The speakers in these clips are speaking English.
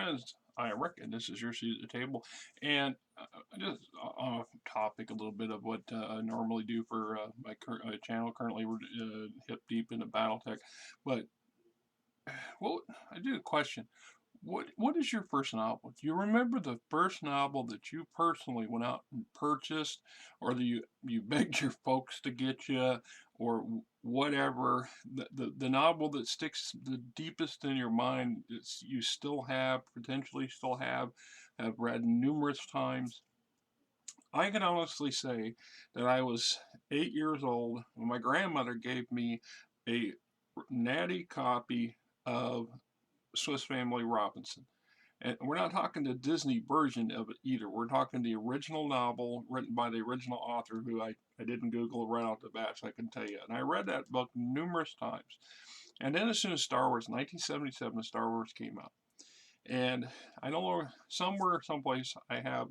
friends. I am Rick, and this is your seat at the table. And just off topic a little bit of what I normally do for my channel. Currently, we're hip deep into BattleTech, but well, I do a question. What is your first novel? Do you remember the first novel that you personally went out and purchased, or that you begged your folks to get you, or whatever? The novel that sticks the deepest in your mind that you still have, potentially still have read numerous times. I can honestly say that I was 8 years old when my grandmother gave me a natty copy of Swiss Family Robinson. And we're not talking the Disney version of it either. We're talking the original novel written by the original author, who I didn't Google right off the bat, so I can tell you. And I read that book numerous times. And then as soon as Star Wars, 1977, Star Wars came out. And I don't know, somewhere, someplace, I have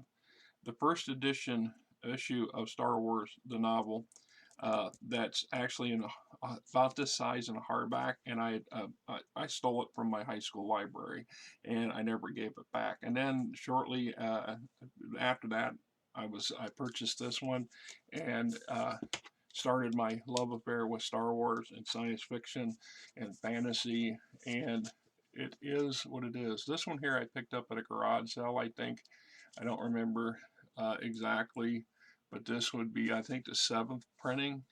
the first edition issue of Star Wars, the novel, that's actually about this size in a hardback, and I stole it from my high school library, and I never gave it back. And then shortly after that, I purchased this one, and started my love affair with Star Wars and science fiction and fantasy, and it is what it is. This one here I picked up at a garage sale, I think. I don't remember exactly, but this would be, I think, the seventh printing,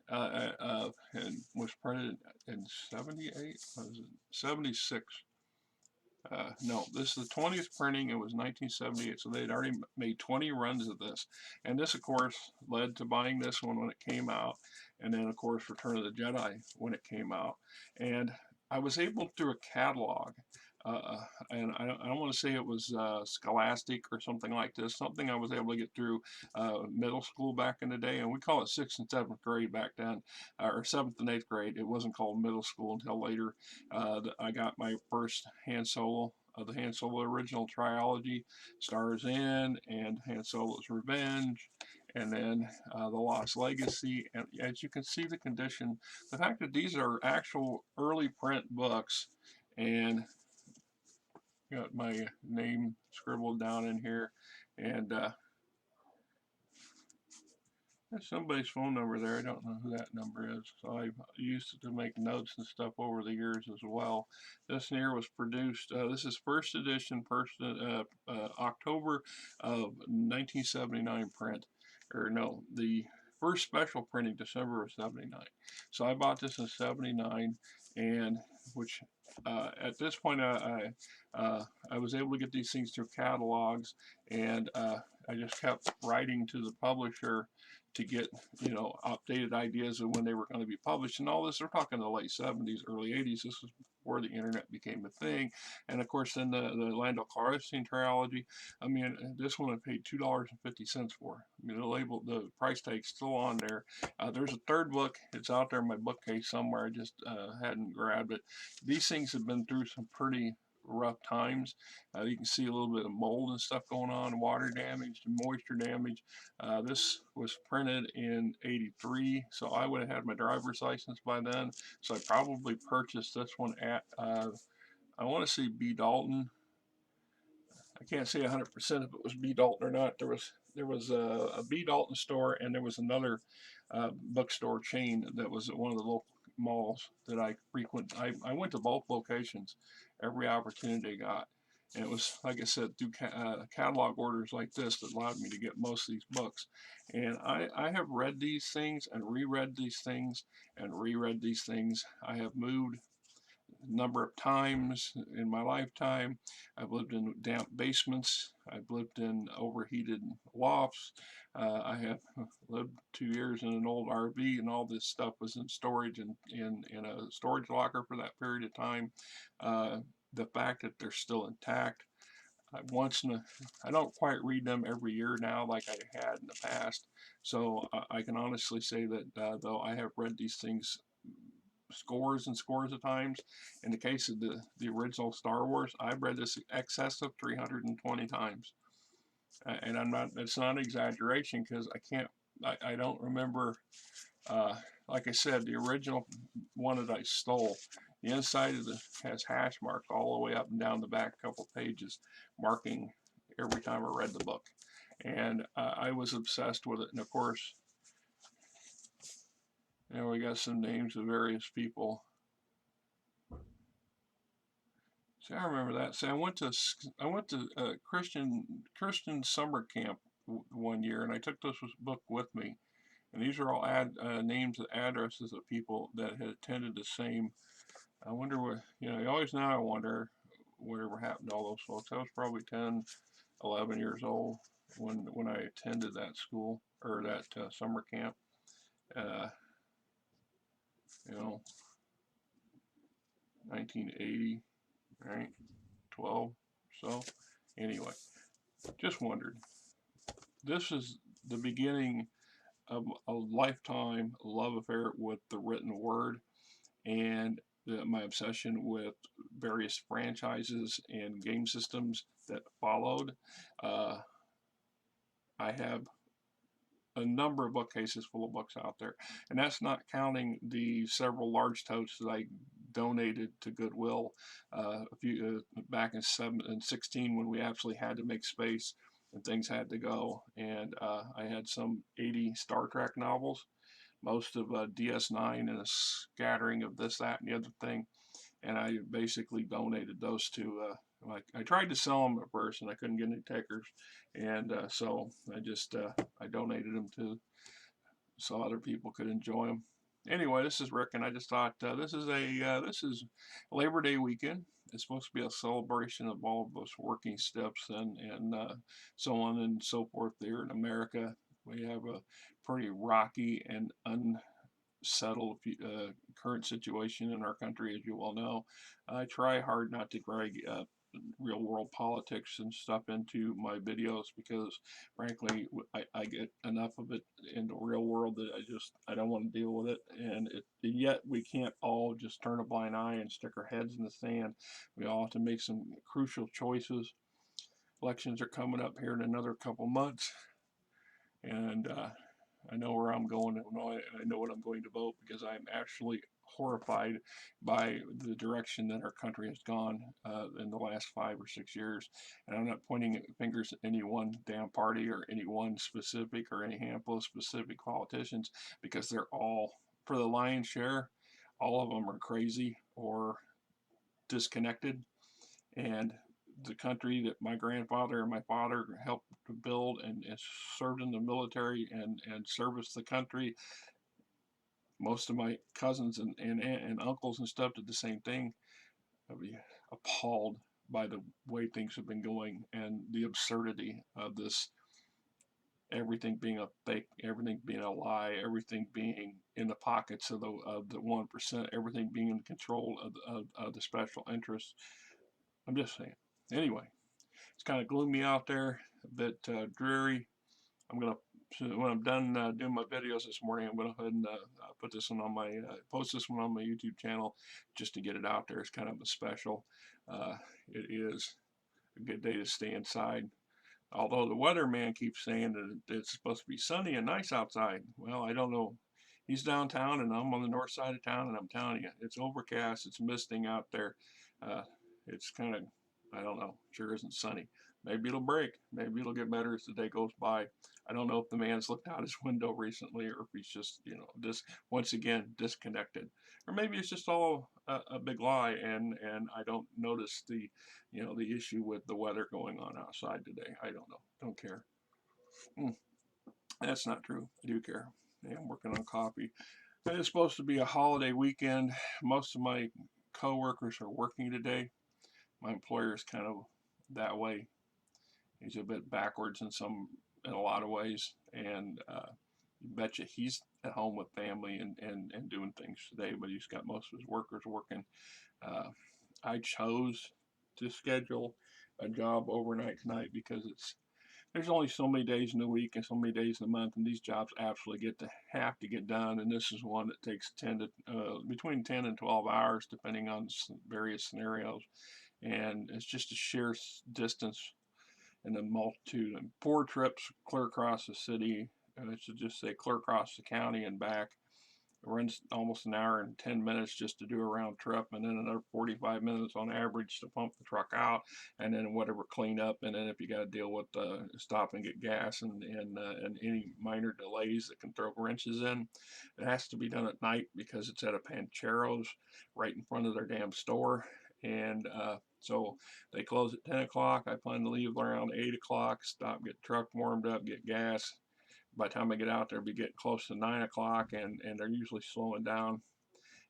and was printed in 78, was it 76? No, this is the 20th printing. It was 1978, so they'd already made 20 runs of this. And this, of course, led to buying this one when it came out, and then, of course, Return of the Jedi when it came out. And I was able, through a catalog, uh, and I don't want to say it was Scholastic or something like this, something I was able to get through middle school back in the day, and we call it 6th and 7th grade back then, or 7th and 8th grade. It wasn't called middle school until later. I got my first Han Solo of the Han Solo original trilogy, Stars In and Han Solo's Revenge, and then The Lost Legacy. And as you can see, the condition, the fact that these are actual early print books, and got my name scribbled down in here, and there's somebody's phone number there. I don't know who that number is. So I've used it to make notes and stuff over the years as well. This here was produced, this is first edition, October of 1979 print. Or no, the first special printing, December of 79. So I bought this in 79, and which at this point I was able to get these things through catalogs, and I just kept writing to the publisher to get, updated ideas of when they were going to be published and all this. We're talking the late 70s, early 80s. This was before the internet became a thing. And of course, then the Lando Calrissian trilogy. I mean, this one I paid $2.50 for. I mean, the price tag's still on there. There's a third book. It's out there in my bookcase somewhere. I just hadn't grabbed it. These things have been through some pretty rough times. You can see a little bit of mold and stuff going on, water damage, moisture damage. This was printed in 83, so I would have had my driver's license by then. So I probably purchased this one at, I want to say B. Dalton. I can't say 100% if it was B. Dalton or not. There was a B. Dalton store, and there was another bookstore chain that was at one of the local malls that I frequent. I went to both locations every opportunity I got. And it was, like I said, through catalog orders like this that allowed me to get most of these books. And I have read these things and reread these things and reread these things. I have moved a number of times in my lifetime. I've lived in damp basements. I've lived in overheated lofts. I have lived 2 years in an old RV, and all this stuff was in storage and in a storage locker for that period of time. The fact that they're still intact. I don't quite read them every year now like I had in the past. So I can honestly say that though I have read these things scores and scores of times, in the case of the original Star Wars, I've read this excess of 320 times. And it's not an exaggeration, because I don't remember, like I said, the original one that I stole The inside of has hash marks all the way up and down the back couple pages, marking every time I read the book. And I was obsessed with it. And of course, we got some names of various people. See, I remember that. See, I went to Christian summer camp one year, and I took this book with me. And these are all names and addresses of people that had attended the same. I wonder what, you always now I wonder whatever happened to all those folks. I was probably 10, 11 years old when I attended that school or that summer camp. Uh, 1980, right? 12. So, anyway, just wondered. This is the beginning of a lifetime love affair with the written word, and my obsession with various franchises and game systems that followed. I have a number of bookcases full of books out there, and that's not counting the several large totes that I donated to Goodwill a few back in 16 when we actually had to make space and things had to go. And I had some 80 Star Trek novels, most of DS9 and a scattering of this, that, and the other thing. And I basically donated those to, I tried to sell them at first and I couldn't get any takers. And so I just, I donated them to so other people could enjoy them. Anyway, this is Rick, and I just thought this is Labor Day weekend. It's supposed to be a celebration of all of us working steps and so on and so forth there in America. We have a pretty rocky and unsettled current situation in our country, as you all know. I try hard not to drag real world politics and stuff into my videos because frankly I get enough of it in the real world that I don't want to deal with it. And yet we can't all just turn a blind eye and stick our heads in the sand. We all have to make some crucial choices. Elections are coming up here in another couple months, and I know where I'm going, and I know what I'm going to vote because I'm actually horrified by the direction that our country has gone in the last 5 or 6 years. And I'm not pointing fingers at any one damn party or any one specific or any handful of specific politicians, because they're all, for the lion's share, all of them are crazy or disconnected. And the country that my grandfather and my father helped to build and served in the military and serviced the country. Most of my cousins and uncles and stuff did the same thing. I'd be appalled by the way things have been going and the absurdity of this. Everything being a fake, everything being a lie, everything being in the pockets of the 1%, everything being in control of the special interests. I'm just saying. Anyway, it's kind of gloomy out there, a bit dreary. When I'm done doing my videos this morning, I'm going to go ahead and put this one on my, post this one on my YouTube channel just to get it out there. It's kind of a special. It is a good day to stay inside. Although the weatherman keeps saying that it's supposed to be sunny and nice outside. Well, I don't know. He's downtown and I'm on the north side of town, and I'm telling you, it's overcast, it's misting out there. It's kind of, I don't know, sure isn't sunny. Maybe it'll break. Maybe it'll get better as the day goes by. I don't know if the man's looked out his window recently or if he's just, once again, disconnected. Or maybe it's just all a big lie and I don't notice the issue with the weather going on outside today. I don't know. Don't care. That's not true. I do care. Yeah, I'm working on coffee. It's supposed to be a holiday weekend. Most of my co-workers are working today. My employer is kind of that way. He's a bit backwards in a lot of ways, and you betcha he's at home with family and doing things today, but he's got most of his workers working. I chose to schedule a job overnight tonight because there's only so many days in the week and so many days in the month, and these jobs absolutely have to get done. And this is one that takes between 10 and 12 hours, depending on various scenarios. And it's just a sheer distance and a multitude. And 4 trips clear across the city. I should just say clear across the county and back. runs almost an hour and 10 minutes just to do a round trip, and then another 45 minutes on average to pump the truck out, and then whatever clean up, and then if you got to deal with stop and get gas and any minor delays that can throw wrenches in. It has to be done at night because it's at a Pancheros right in front of their damn store, and so they close at 10 o'clock. I plan to leave around 8 o'clock, stop, get the truck warmed up, get gas. By the time I get out there, be getting close to 9 o'clock, and they're usually slowing down.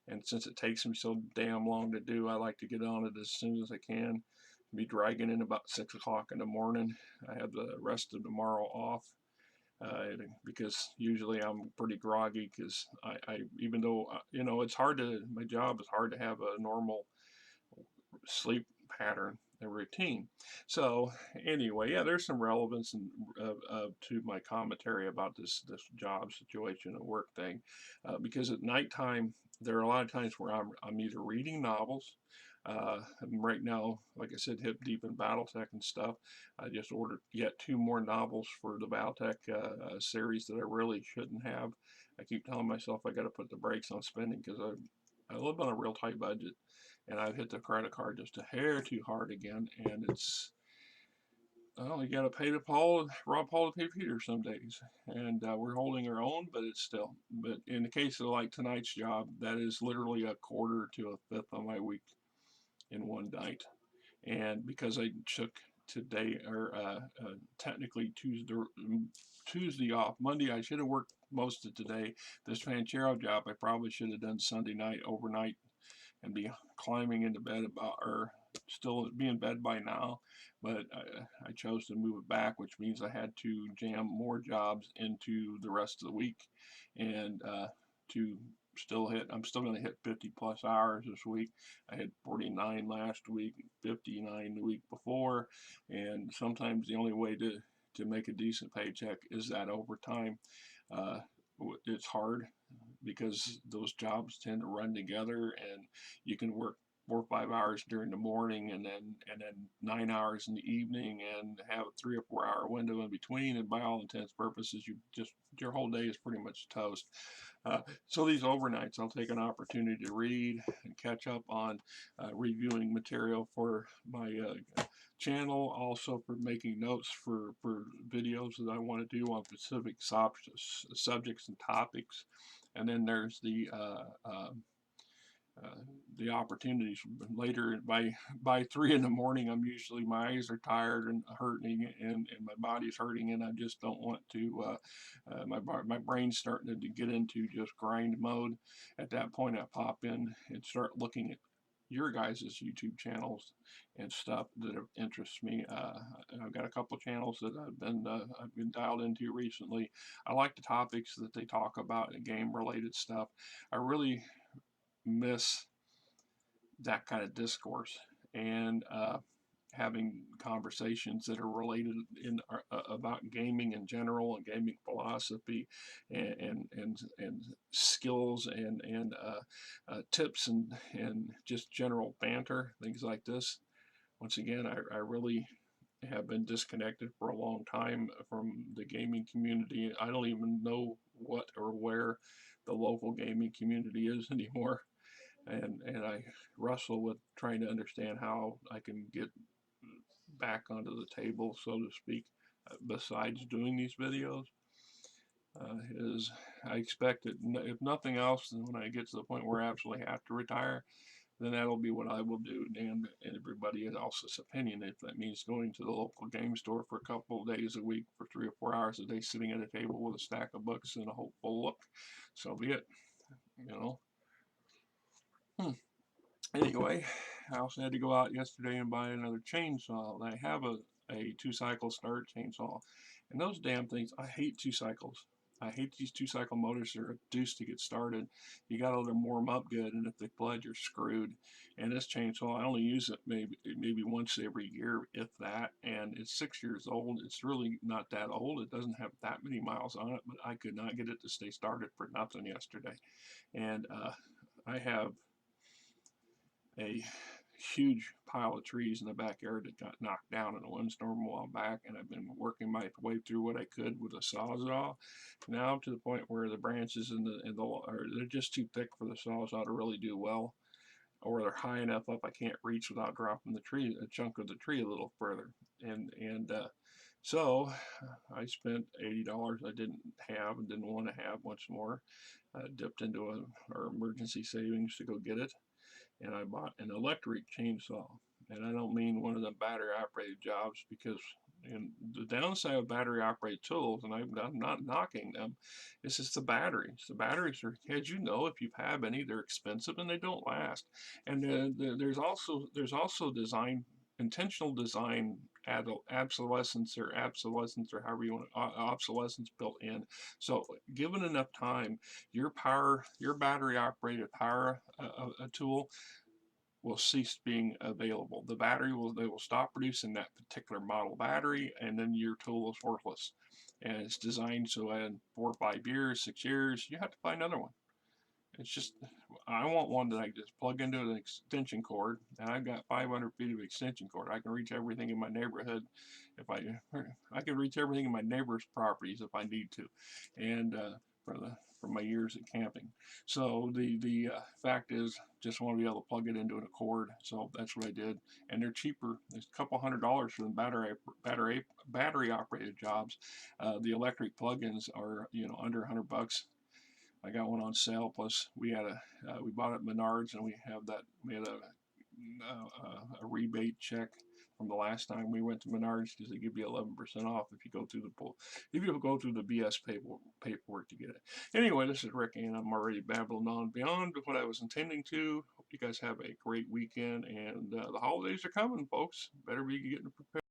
And since it takes me so damn long to do, I like to get on it as soon as I can. Be dragging in about 6 o'clock in the morning. I have the rest of tomorrow off because usually I'm pretty groggy because I even though, you know, it's hard to, my job is hard to have a normal sleep pattern and routine. So anyway, yeah, there's some relevance to my commentary about this job situation and work thing, because at nighttime there are a lot of times where I'm either reading novels. Right now, like I said, hip deep in BattleTech and stuff. I just ordered yet 2 more novels for the BattleTech series that I really shouldn't have. I keep telling myself I got to put the brakes on spending because I live on a real tight budget, and I've hit the credit card just a hair too hard again, and it's, well, you got to pay Rob Paul to pay Peter some days, and we're holding our own, but it's still, but in the case of like tonight's job, that is literally a quarter to a fifth of my week in one night, and because I took today, or technically Tuesday off, Monday I should have worked most of today. This Fanchero job I probably should have done Sunday night overnight and be climbing into bed about, or still be in bed by now, but I chose to move it back, which means I had to jam more jobs into the rest of the week, and to still hit, I'm still going to hit 50 plus hours this week. I had 49 last week, 59 the week before, and sometimes the only way to make a decent paycheck is that overtime. Uh, it's hard because those jobs tend to run together, and you can work 4 or 5 hours during the morning, and then 9 hours in the evening, and have a 3 or 4 hour window in between, and by all intents and purposes your whole day is pretty much toast. So these overnights I'll take an opportunity to read and catch up on reviewing material for my channel, also for making notes for videos that I want to do on specific subjects and topics. And then there's the opportunities later. By 3 in the morning, I'm usually, my eyes are tired and hurting, and my body's hurting, and I just don't want to. My brain's starting to get into just grind mode. At that point, I pop in and start looking at your guys' YouTube channels and stuff that interests me. I've got a couple of channels that I've been dialed into recently. I like the topics that they talk about, game related stuff. I really miss that kind of discourse, and having conversations that are related about gaming in general, and gaming philosophy, and skills, and tips, and just general banter, things like this. Once again, I really have been disconnected for a long time from the gaming community. I don't even know what or where the local gaming community is anymore, and I wrestle with trying to understand how I can get back onto the table, so to speak, besides doing these videos. Is I expect that if nothing else, then when I get to the point where I absolutely have to retire, then that'll be what I will do. And everybody else's opinion. If that means going to the local game store for a couple of days a week for 3 or 4 hours a day, sitting at a table with a stack of books and a hopeful look, so be it. You know. Anyway, I also had to go out yesterday and buy another chainsaw. I have a 2-cycle start chainsaw, and those damn things, I hate 2 cycles. I hate these 2-cycle motors. They're a deuce to get started. You gotta let them warm up good, and if they flood, you're screwed. And this chainsaw, I only use it maybe once every year, if that, and it's 6 years old. It's really not that old. It doesn't have that many miles on it, but I could not get it to stay started for nothing yesterday. And I have a huge pile of trees in the backyard that got knocked down in a windstorm a while back, and I've been working my way through what I could with a sawzall. Now to the point where the branches they're just too thick for the sawzall to really do well, or they're high enough up I can't reach without dropping a chunk of the tree a little further. So I spent $80 I didn't have and didn't want to have much more. Dipped into our emergency savings to go get it, and I bought an electric chainsaw. And I don't mean one of the battery operated jobs, because the downside of battery operated tools, and I'm not knocking them, is just the batteries. The batteries are, as you know, if you have any, they're expensive and they don't last. And there's also intentional design obsolescence or however you want obsolescence built in. So given enough time, your battery operated power a tool will cease being available. They will stop producing that particular model battery, and then your tool is worthless. And it's designed so in 4 or 5 years, 6 years, you have to buy another one. It's just, I want one that I just plug into an extension cord, and I've got 500 feet of extension cord. I can reach everything in my neighborhood I can reach everything in my neighbor's properties if I need to, and from my years at camping. So the fact is, just want to be able to plug it into a cord. So that's what I did, and they're cheaper. There's a couple $100 for the battery operated jobs. The electric plugins are under $100. I got one on sale. Plus, we bought it at Menards, and we had a rebate check from the last time we went to Menards, because they give you 11% off if you go through the BS paperwork to get it. Anyway, this is Rick, and I'm already babbling on beyond what I was intending to. Hope you guys have a great weekend, and the holidays are coming, folks. Better be getting prepared.